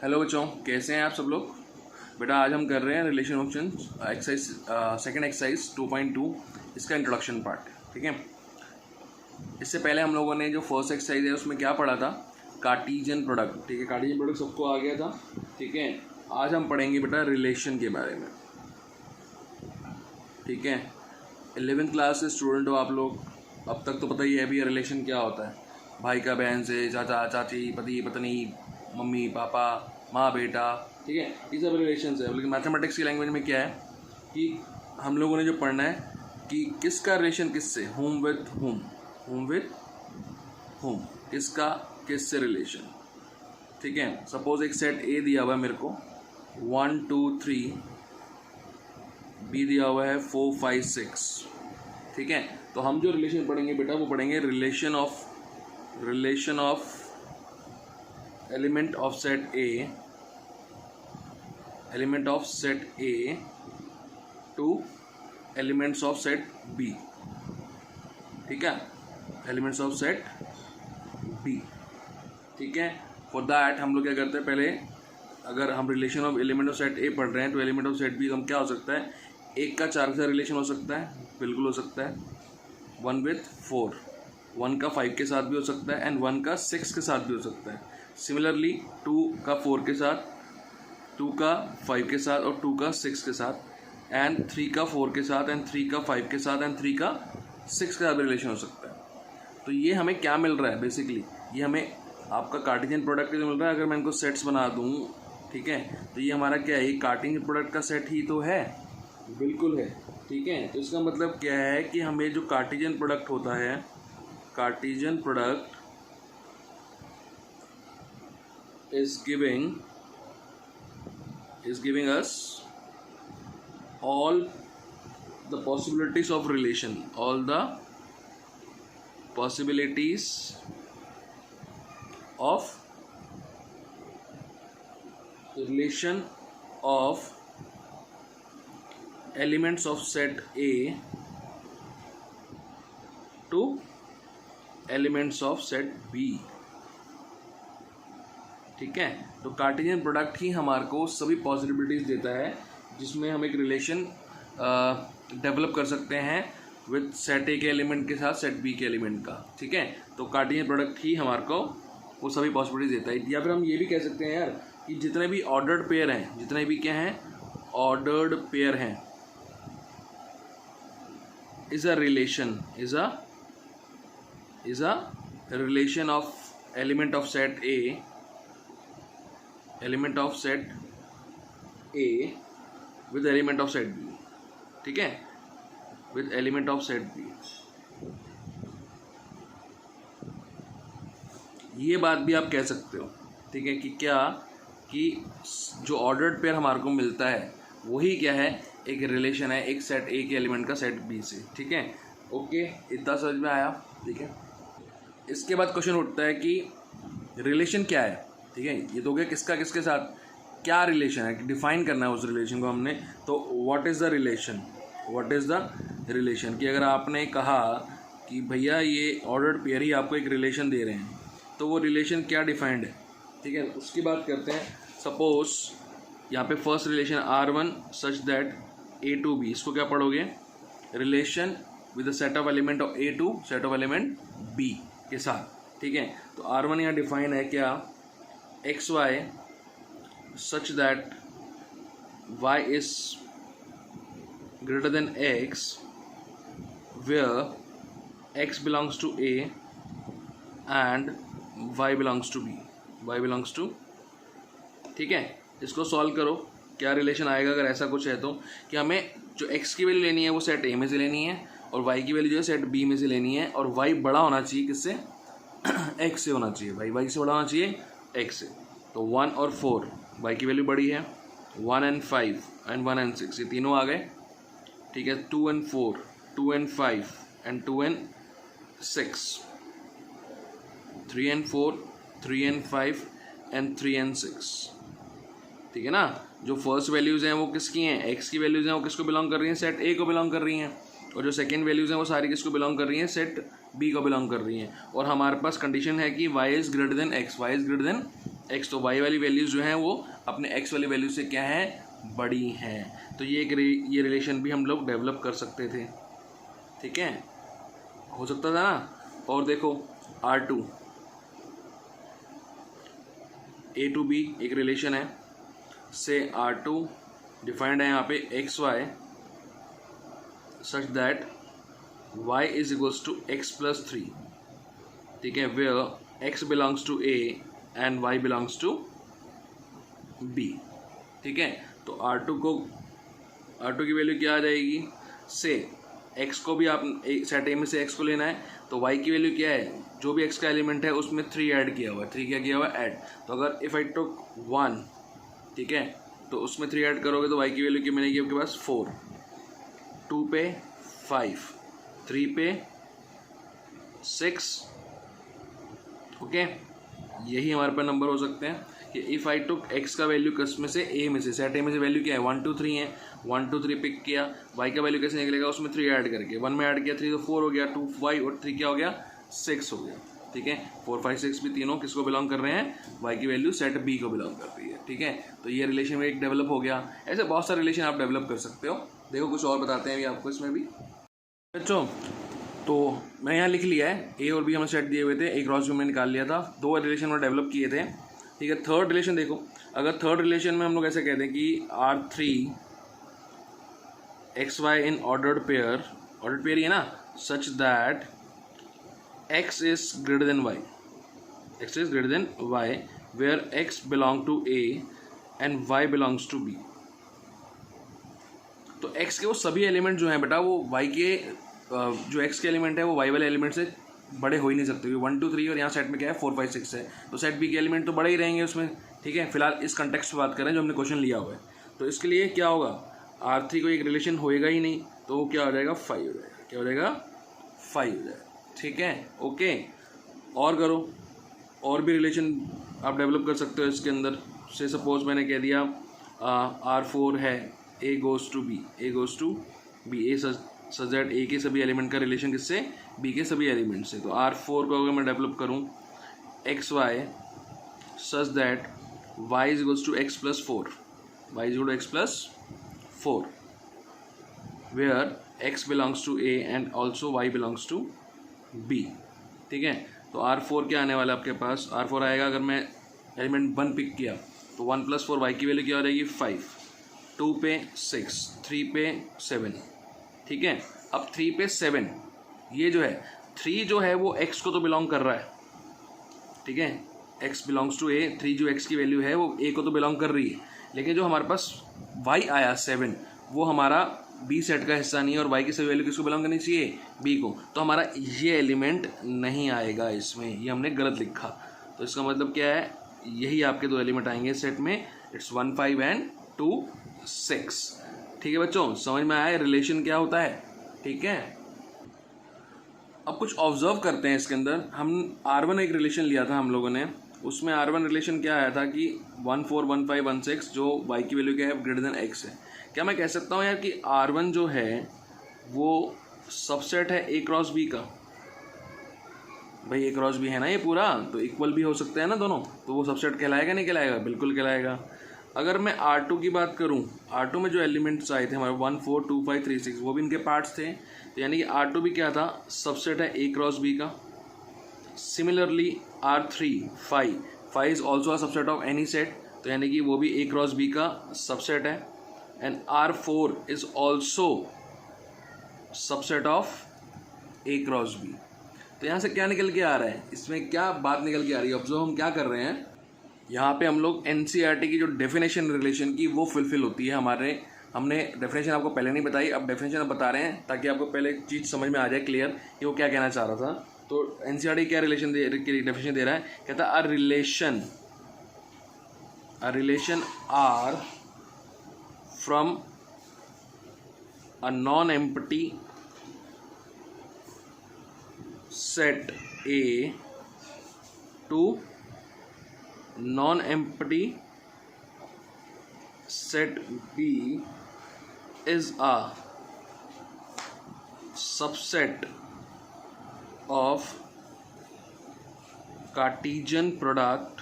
Hello बच्चों, कैसे हैं आप सब लोग। बेटा आज हम कर रहे हैं relation option exercise second exercise 2.2 इसका इंट्रोडक्शन पार्ट। ठीक है, इससे पहले हम लोगों ने जो फर्स्ट एक्सरसाइज है उसमें क्या पढ़ा था, कार्टेशियन प्रोडक्ट। ठीक है, कार्टेशियन प्रोडक्ट सबको आ गया था। ठीक है, आज हम पढ़ेंगे बेटा रिलेशन के बारे में। ठीक है, 11th क्लास से स्टूडेंट हो आप लोग, अब तक तो पता ही है भी रिलेशन क्या होता है। भाई का बहन से, चाचा चाची, पति पत्नी, मम्मी पापा, माँ बेटा। ठीक है, ये सब रिलेशंस है। लेकिन मैथमेटिक्स की लैंग्वेज में क्या है कि हम लोगों ने जो पढ़ना है कि किसका रिलेशन किससे, home with home, home with home, किसका किससे रिलेशन। ठीक है, सपोज एक सेट ए दिया हुआ है मेरे को 1 2 3, बी दिया हुआ है 4 5 6। ठीक है, तो हम जो रिलेशन पढ़ेंगे बेटा वो पढ़ेंगे relation of element of set A, element of set A to elements of set B. ठीक है, एलिमेंट्स ऑफ सेट बी। ठीक है, फॉर दैट हम लोग क्या करते हैं, पहले अगर हम relation of element of set ए पढ़ रहे हैं तो एलिमेंट ऑफ सेट बी हम क्या हो सकता है, एक का 4 के साथ रिलेशन हो सकता है, बिल्कुल हो सकता है। 1 with 4, 1 का 5 के साथ भी हो सकता है एंड 1 का 6 के साथ भी हो सकता है। सिमिलरली 2 का 4 के साथ, 2 का 5 के साथ और 2 का 6 के साथ, एंड 3 का 4 के साथ एंड 3 का 5 के साथ एंड 3 का 6 के साथ भी रिलेशन हो सकता है। तो ये हमें क्या मिल रहा है, बेसिकली ये हमें आपका कार्टेशियन प्रोडक्ट जो मिल रहा है। अगर मैं इनको सेट्स बना दूँ, ठीक है, तो ये हमारा क्या है, ये कार्टेशियन प्रोडक्ट का सेट ही तो है, बिल्कुल है। ठीक है, तो इसका मतलब क्या है कि हमें जो कार्टेशियन प्रोडक्ट होता है, Cartesian product is giving us all the possibilities of relation, all the possibilities of relation of elements of set A to elements of set B। ठीक है, तो कार्टेशियन प्रोडक्ट ही हमारे को सभी पॉसिबिलिटीज़ देता है जिसमें हम एक रिलेशन डेवलप कर सकते हैं विद सेट ए के एलिमेंट के साथ सेट बी के एलिमेंट का। ठीक है, तो कार्टेशियन प्रोडक्ट ही हमारे को वो सभी पॉसिबिलिटीज़ देता है। या फिर हम ये भी कह सकते हैं यार कि जितने भी ऑर्डर्ड पेयर हैं, जितने भी क्या हैं, ऑर्डर्ड पेयर हैं, is a relation of element of set A, element of set A with element of set B। ठीक है, with element of set B। ये बात भी आप कह सकते हो। ठीक है, कि क्या कि जो ऑर्डर्ड पेयर हमारे को मिलता है वही क्या है, एक रिलेशन है एक सेट ए के एलिमेंट का सेट बी से। ठीक है, ओके, इतना समझ में आया। ठीक है, इसके बाद क्वेश्चन उठता है कि रिलेशन क्या है। ठीक है, ये तो हो गया किसका किसके साथ क्या रिलेशन है, डिफाइन करना है उस रिलेशन को हमने। तो what is the relation, what is the relation, कि अगर आपने कहा कि भैया ये ऑर्डर्ड पेयर ही आपको एक रिलेशन दे रहे हैं तो वो रिलेशन क्या डिफाइंड है। ठीक है, उसकी बात करते हैं। सपोज यहाँ पे first relation R1 such that A to B, इसको क्या पढ़ोगे, relation with the set of element of A to set of element B के साथ। ठीक है, तो R1 यहाँ डिफाइन है क्या, XY such that Y is greater than X where X belongs to A and Y belongs to B, Y belongs to. ठीक है, इसको सॉल्व करो, क्या रिलेशन आएगा अगर ऐसा कुछ है तो, कि हमें जो x की वैल्यू लेनी है वो सेट A में से लेनी है और y की वैल्यू जो है सेट B में से लेनी है, और y बड़ा होना चाहिए किससे, x से होना चाहिए, y से बड़ा होना चाहिए x से। तो 1 और 4 y की वैल्यू बड़ी है, 1 and 5 एंड 1 and 6 ये तीनों आ गए। ठीक है, 2 and 4, 2 and 5 and 2 and 6, 3 and 4, 3 and 5 and 3 and 6। ठीक है ना, जो फर्स्ट वैल्यूज़ हैं वो किसकी हैं, एक्स की वैल्यूज़ हैं वो किसको बिलोंग कर रही हैं, सेट ए को बिलोंग कर रही हैं, और जो सेकंड वैल्यूज़ हैं वो सारी किसको बिलोंग कर रही हैं, सेट बी को बिलोंग कर रही हैं। और हमारे पास कंडीशन है कि y is greater than x, y is greater than X, तो वाई वाली वैल्यूज़ जो हैं वो अपने एक्स वाली वैल्यू से क्या है, बड़ी हैं। तो ये ये रिलेशन भी हम लोग डेवलप कर सकते थे, ठीक है, हो सकता था ना। और देखो R2 A to B एक रिलेशन है, से R2 डिफाइंड है यहाँ पे X Y such that y is equals to X plus 3, ठीक है, where x belongs to A and y belongs to B, ठीक है। तो R2 की वैल्यू क्या आ जाएगी, से x को भी आप सेट A में से x को लेना है, तो y की वैल्यू क्या है, जो भी x का एलिमेंट है उसमें 3 ऐड किया हुआ है, 3 क्या किया हुआ है, ऐड। तो अगर इफ़ आई टुक 1, ठीक है, तो उसमें 3 ऐड करोगे तो y की वैल्यू क्या मिलेगी आपके पास 4, 2 पे 5, 3 पे 6, ओके। यही हमारे पास नंबर हो सकते हैं कि इफ़ आई टुक x का वैल्यू किस में से, a में से, सेट A में से वैल्यू क्या है 1 2 3 है, 1 2 3 पिक किया, y का वैल्यू कैसे निकलेगा, उसमें 3 ऐड करके, 1 में ऐड किया 3 तो 4 हो गया, 2 y और 3 क्या हो गया 6 हो गया, ठीक है। 4 5 6 भी तीनों किसको बिलोंग कर रहे हैं, y की वैल्यू सेट B को बिलोंग कर रही है, ठीक है। तो ये रिलेशन में एक डेवलप हो गया। ऐसे बहुत सारे रिलेशन आप डेवलप कर सकते हो। देखो कुछ और बताते हैं अभी आपको इसमें भी बच्चों। तो मैं यहाँ लिख लिया है, ए और बी हमें सेट दिए हुए थे, एक क्रॉस भी मैंने निकाल लिया था, 2 रिलेशन में डेवलप किए थे, ठीक है। थर्ड रिलेशन देखो, अगर थर्ड रिलेशन में हम लोग ऐसे कहते हैं कि R3 XY in ordered pair ही है ना, such that x is greater than y, where x belong to A and y belongs to B। तो x के वो सभी एलिमेंट जो हैं बेटा वो y के जो x के एलिमेंट है वो y वाले एलिमेंट से बड़े हो ही नहीं सकते, 1 2 3 और यहाँ सेट में क्या है 4 5 6 है, तो सेट B के एलिमेंट तो बड़े ही रहेंगे उसमें, ठीक है। फिलहाल इस कंटेक्स्ट पे बात करें जो हमने क्वेश्चन लिया हुआ है। तो इसके लिए क्या होगा, R3 को एक रिलेशन होएगा ही नहीं, तो वो क्या हो जाएगा 5 हो जाएगा, क्या हो जाएगा 5 हो जाएगा, ठीक है, ओके। और करो, और भी रिलेशन आप डेवलप कर सकते हो इसके अंदर से। सपोज मैंने कह दिया R4 है A goes to B, A such that A के सभी एलिमेंट का रिलेशन किससे, बी के सभी एलिमेंट से। तो R4 को अगर मैं डेवलप करूँ XY such that y is equals to x plus 4, where x belongs to A and also y belongs to B, ठीक है। तो R4 क्या आने वाला है आपके पास, R4 आएगा, अगर मैं एलिमेंट 1 पिक किया तो 1 प्लस 4 y की वैल्यू क्या हो जाएगी 5, 2 पे 6, 3 पे 7, ठीक है। अब 3 पे 7, ये जो है 3 जो है वो x को तो बिलोंग कर रहा है, ठीक है, x बिलोंग्स टू A, 3 जो x की वैल्यू है वो A को तो बिलोंग कर रही है, लेकिन जो हमारे पास y आया 7 वो हमारा B सेट का हिस्सा नहीं है, और y की सभी वैल्यू किसको बिलोंग करनी चाहिए, B को, तो हमारा ये एलिमेंट नहीं आएगा इसमें, ये हमने गलत लिखा। तो इसका मतलब क्या है, यही आपके 2 एलिमेंट आएंगे सेट में, इट्स 1 5 एंड 2 6, ठीक है बच्चों, समझ में आया रिलेशन क्या होता है, ठीक है। अब कुछ ऑब्जर्व करते हैं इसके अंदर। हम R1 एक रिलेशन लिया था हम लोगों ने, उसमें R1 रिलेशन क्या आया था कि 1 4 1 5 1 6 जो y की वैल्यू क्या है ग्रेटर देन x है। क्या मैं कह सकता हूँ यार कि R1 जो है वो सबसेट है A क्रॉस B का, भाई A क्रॉस B है ना ये पूरा, तो इक्वल भी हो सकते हैं ना दोनों, तो वो सबसेट कहलाएगा नहीं कहलाएगा, बिल्कुल कहलाएगा। अगर मैं R2 की बात करूं, R2 में जो एलिमेंट्स आए थे हमारे 1 4 2 5 3 6 वो भी इनके पार्ट्स थे, तो यानी कि R2 भी क्या था, सबसेट है A क्रॉस B का। Similarly R3 5 is also a subset of any set, तो यानी कि वो भी A क्रॉस B का सबसेट है। And R4 is also subset of A cross B। तो यहाँ से क्या निकल के आ रहा है, इसमें क्या बात निकल के आ रही है, ऑब्जर्व हम क्या कर रहे हैं यहाँ पे, हम लोग NCERT की जो डेफिनेशन रिलेशन की वो फुलफिल होती है हमने डेफिनेशन आपको पहले नहीं बताई, अब डेफिनेशन अब बता रहे हैं ताकि आपको पहले चीज़ समझ में आ जाए क्लियर कि वो क्या कहना चाह रहा था। तो NCERT क्या रिलेशन डेफिनेशन दे रहा है, कहता है a relation R from a non empty set A to non-empty set B is a subset of Cartesian product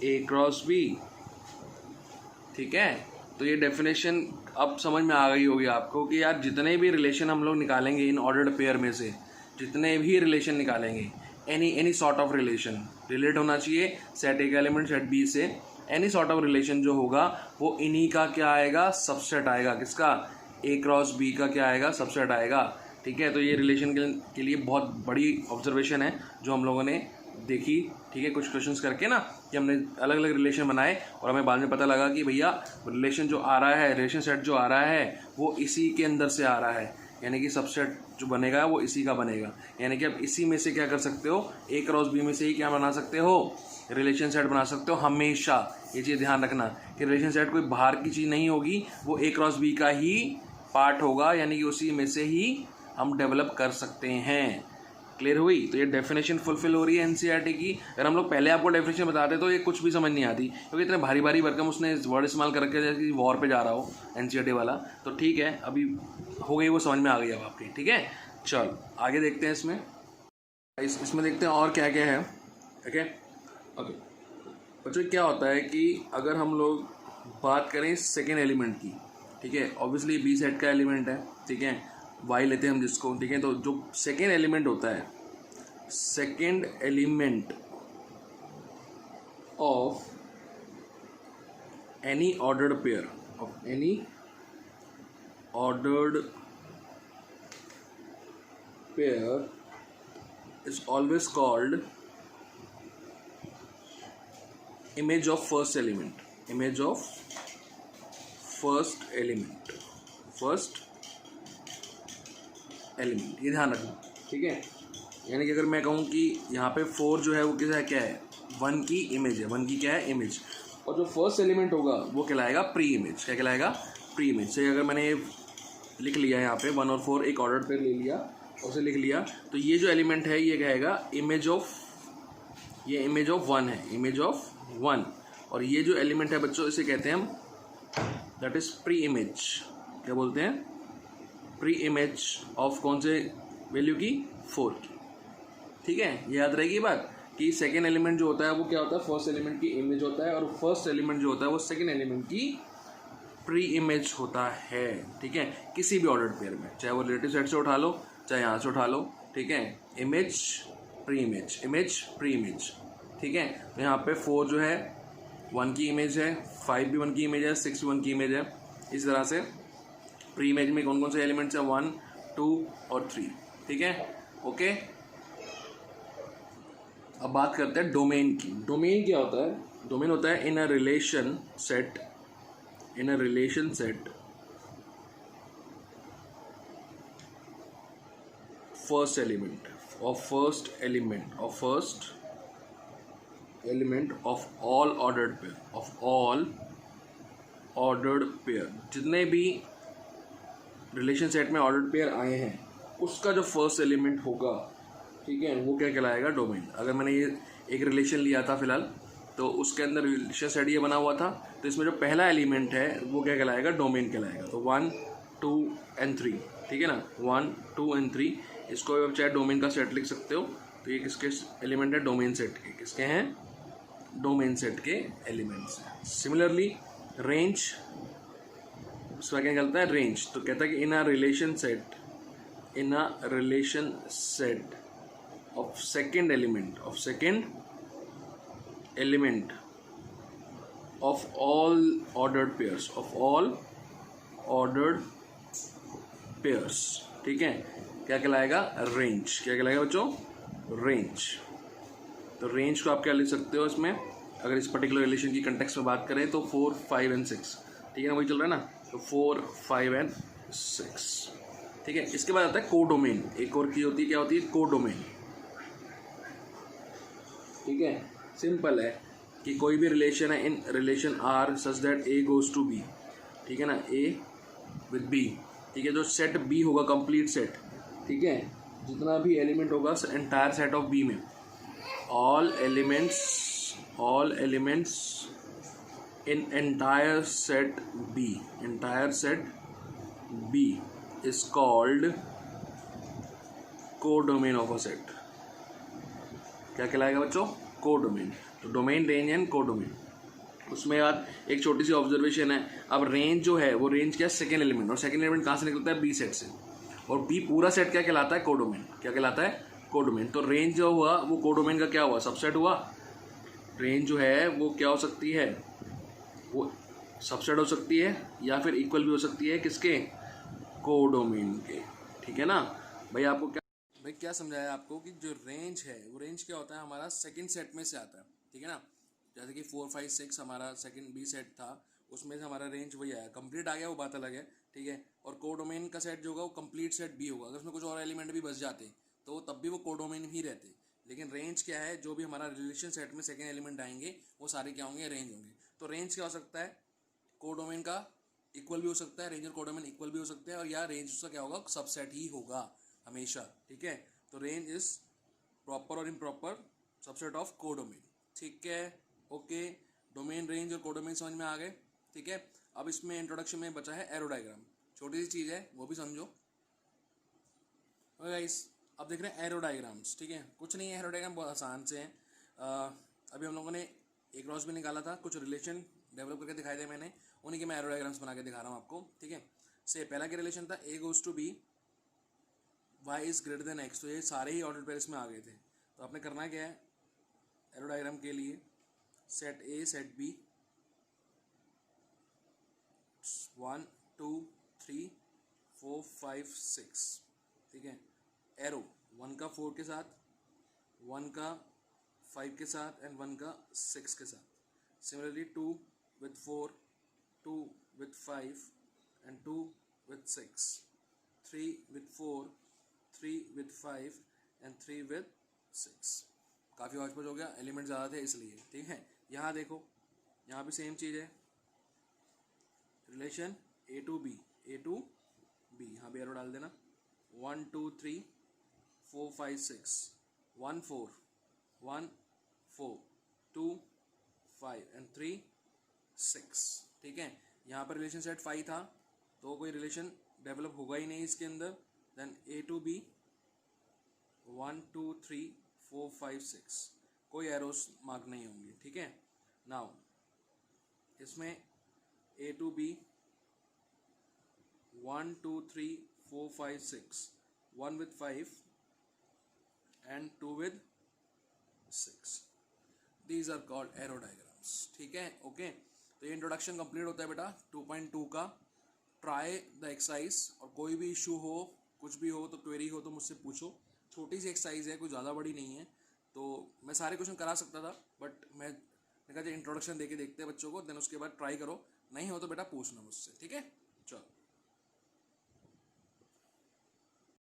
A cross B. ठीक है, तो ये डेफिनेशन अब समझ में आ गई होगी आपको कि यार जितने भी रिलेशन हम लोग निकालेंगे इन ऑर्डर्ड पेयर में से, जितने भी रिलेशन निकालेंगे, any sort of relation relate होना चाहिए सेट ए का एलिमेंट सेट बी से। एनी सॉर्ट ऑफ रिलेशन जो होगा वो इन्हीं का क्या आएगा, सबसेट आएगा। किसका? ए क्रॉस बी का क्या आएगा, सबसेट आएगा। ठीक है, तो ये रिलेशन के लिए बहुत बड़ी ऑब्जर्वेशन है जो हम लोगों ने देखी। ठीक है, कुछ क्वेश्चंस करके ना कि हमने अलग अलग रिलेशन बनाए और हमें बाद में पता लगा कि भैया रिलेशन जो आ रहा है, रिलेशन सेट जो आ रहा है वो इसी के अंदर से आ रहा है, यानी कि सबसेट जो बनेगा वो इसी का बनेगा। यानी कि आप इसी में से क्या कर सकते हो, ए क्रॉस बी में से ही क्या बना सकते हो, रिलेशन सेट बना सकते हो। हमेशा ये चीज़ ध्यान रखना कि रिलेशन सेट कोई बाहर की चीज़ नहीं होगी, वो ए क्रॉस बी का ही पार्ट होगा, यानी कि उसी में से ही हम डेवलप कर सकते हैं। क्लियर हुई? तो ये डेफिनेशन फुलफिल हो रही है एनसीईआरटी की। अगर हम लोग पहले आपको डेफिनेशन बताते तो ये कुछ भी समझ नहीं आती, क्योंकि इतने भारी भारी भरकम उसने वर्ड इस्तेमाल कर रखे जैसे वॉर पे जा रहा हो एनसीईआरटी वाला। तो ठीक है, अभी हो गई, वो समझ में आ गई अब आपकी। ठीक है, चल आगे देखते हैं। इसमें देखते हैं और क्या क्या है। ठीक है, ओके बच्चों, क्या होता है कि अगर हम लोग बात करें सेकेंड एलिमेंट की, ठीक है, ऑब्वियसली बी सेट का एलिमेंट है। ठीक है, वाई लेते हैं हम जिसको। ठीक है, तो जो सेकेंड एलिमेंट होता है, second element of any ordered pair, of any ordered pair is always called image of first element, image of first element, ये ध्यान रखना। ठीक है, यानी कि अगर मैं कहूँ कि यहाँ पे 4 जो है वो किसा है, क्या है, 1 की इमेज है, 1 की क्या है, इमेज। और जो फर्स्ट एलिमेंट होगा वो कहलाएगा प्री इमेज। क्या कहलाएगा? Pre image. से अगर मैंने लिख लिया यहाँ पे 1 और 4 एक ऑर्डर पेयर ले लिया और उसे लिख लिया, तो ये जो एलिमेंट है ये कहेगा इमेज ऑफ, ये इमेज ऑफ 1 है, इमेज ऑफ 1। और ये जो एलिमेंट है बच्चों, इसे कहते हैं हम, दैट इज प्री इमेज। क्या बोलते हैं? प्री इमेज ऑफ कौन से वैल्यू की? 4 की। ठीक है, ये याद रहेगी बात कि सेकेंड एलिमेंट जो होता है वो क्या होता है, फर्स्ट एलिमेंट की इमेज होता है, और फर्स्ट एलिमेंट जो होता है वो सेकेंड एलिमेंट की प्री इमेज होता है। ठीक है, किसी भी ऑर्डर्ड पेयर में, चाहे वो रिलेटिव सेट से उठा लो, चाहे यहाँ से उठा लो। ठीक है, image pre image, image pre image. ठीक है, तो यहाँ पे 4 जो है 1 की इमेज है, 5 भी 1 की इमेज है, 6 भी 1 की इमेज है। इस तरह से प्री इमेज में कौन कौन से एलिमेंट्स हैं, 1, 2 और 3। ठीक है, ओके। अब बात करते हैं डोमेन की। डोमेन क्या होता है? डोमेन होता है in a relation set, in a relation set first element of all ordered pair, जितने भी रिलेशन सेट में ऑर्डर्ड पेयर आए हैं उसका जो फर्स्ट एलिमेंट होगा, ठीक है, वो क्या कहलाएगा? डोमेन। अगर मैंने ये एक रिलेशन लिया था फिलहाल, तो उसके अंदर रिलेशन सेट ये बना हुआ था, तो इसमें जो पहला एलिमेंट है वो क्या कहलाएगा? डोमेन कहलाएगा। तो 1, 2 and 3, ठीक है ना, 1, 2 and 3, इसको आप चाहे डोमेन का सेट लिख सकते हो। तो ये किसके एलिमेंट है? डोमेन सेट के। किसके हैं? डोमेन सेट के एलिमेंट्स हैं। सिमिलरली रेंज, उसका क्या कहता है? रेंज। तो कहता है कि in a relation set of second element of all ordered pairs, ठीक है, क्या कहलाएगा? रेंज। क्या कहलाएगा बच्चों? रेंज। तो रेंज को आप क्या लिख सकते हो इसमें, अगर इस पर्टिकुलर रिलेशन की कंटेक्स्ट में बात करें तो 4, 5 and 6, ठीक है ना, वही चल रहा है ना। तो 4, 5 and 6, ठीक है। इसके बाद आता है कोडोमेन। एक और की होती है, क्या होती है? कोडोमेन। ठीक है, सिंपल है कि कोई भी रिलेशन है, in relation R such that A goes to B, ठीक है ना, ए विद बी, ठीक है। जो सेट बी होगा, कंप्लीट सेट, ठीक है, जितना भी एलिमेंट होगा एंटायर सेट ऑफ बी में, all elements in entire set B is called codomain of a set. क्या कहलाएगा बच्चों? कोडोमेन। तो डोमेन, रेंज एंड कोडोमेन। उसमें बाद एक छोटी सी ऑब्जर्वेशन है, अब रेंज जो है वो रेंज क्या है, सेकेंड एलिमेंट, और सेकेंड एलिमेंट कहाँ से निकलता है, बी सेट से, और बी पूरा सेट क्या कहलाता है, कोडोमेन। क्या कहलाता है, कोडोमेन। तो रेंज जो हुआ वो कोडोमेन का क्या हुआ, सबसेट हुआ। रेंज जो है वो क्या हो सकती है, वो सबसेट हो सकती है या फिर इक्वल भी हो सकती है किसके, कोडोमेन के। ठीक है ना भाई, आपको क्या भाई क्या समझाया आपको कि जो रेंज है वो रेंज क्या होता है, हमारा सेकंड सेट में से आता है। ठीक है ना, जैसे कि 4 5 6 हमारा सेकंड बी सेट था, उसमें से हमारा रेंज वही आया, कंप्लीट आ गया वो बात अलग है। ठीक है, और कोडोमेन का सेट जो होगा वो कंप्लीट सेट बी होगा। अगर उसमें कुछ और एलिमेंट भी बच जाते तो तब भी वो कोडोमेन ही रहते। लेकिन रेंज क्या है, जो भी हमारा रिलेशन सेट में सेकंड एलिमेंट आएंगे वो सारे क्या होंगे, रेंज होंगे। तो रेंज क्या हो सकता है, कोडोमेन का इक्वल भी हो सकता है, रेंज और कोडोमेन इक्वल भी हो सकते हैं, और या रेंज उसका क्या होगा, सबसेट ही होगा हमेशा। ठीक है, तो रेंज इज प्रॉपर और इम्प्रॉपर सबसेट ऑफ कोडोमेन। ठीक है, ओके। डोमेन, रेंज और कोडोमेन समझ में आ गए। ठीक है, अब इसमें इंट्रोडक्शन में बचा है एरो डायग्राम, छोटी सी चीज़ है वो भी समझो। गाइस अब देख रहे हैं एरो डायग्राम्स। ठीक है, कुछ नहीं है, एरो डायग्राम बहुत आसान से हैं। अभी हम लोगों ने एक क्रॉस भी निकाला था, कुछ रिलेशन डेवलप करके दिखाए थे मैंने, उन्हीं के मैं एरो डायग्राम्स बना के दिखा रहा हूँ आपको। ठीक है, से पहला क्या रिलेशन था, A goes to B Y is greater than X. तो ये सारे ही ऑर्डर पेयर्स में आ गए थे। तो आपने करना क्या है, एरो डायग्राम के लिए सेट ए सेट बी 1 2 3 4 5 6। ठीक है, एरो 1 का 4 के साथ, 1 का 5 के साथ एंड 1 का 6 के साथ। Similarly 2 with 4, 2 with 5 and 2 with 6, 3 with 4, 3 with 5 and 3 with 6। काफ़ी हौच पौच हो गया, एलिमेंट ज़्यादा थे इसलिए। ठीक है, यहाँ देखो, यहाँ भी सेम चीज़ है, relation A to B, A to B, यहाँ भी एरो डाल देना। 1 2 3 4 5 6, 1 4 1 4 2 5 and 3 6। ठीक है, यहाँ पर रिलेशन सेट 5 था तो कोई रिलेशन डेवलप होगा ही नहीं इसके अंदर। देन ए टू बी 1 2 3 4 5 6, कोई एरोस मार्क नहीं होंगे। ठीक है, नाउ इसमें ए to B 1 2 3 4 5 6, 1 with 5 and 2 with 6, these are called arrow diagrams. ठीक है, ओके। तो ये इंट्रोडक्शन कंप्लीट होता है बेटा 2.2 का। ट्राई द एक्सरसाइज, और कोई भी इशू हो, कुछ भी हो तो क्वेरी हो तो मुझसे पूछो। छोटी सी एक्सरसाइज है, कोई ज़्यादा बड़ी नहीं है। तो मैं सारे क्वेश्चन करा सकता था, बट मैं कहा इंट्रोडक्शन दे के देखते हैं बच्चों को, देन उसके बाद ट्राई करो, नहीं हो तो बेटा पूछना मुझसे। ठीक है, चलो।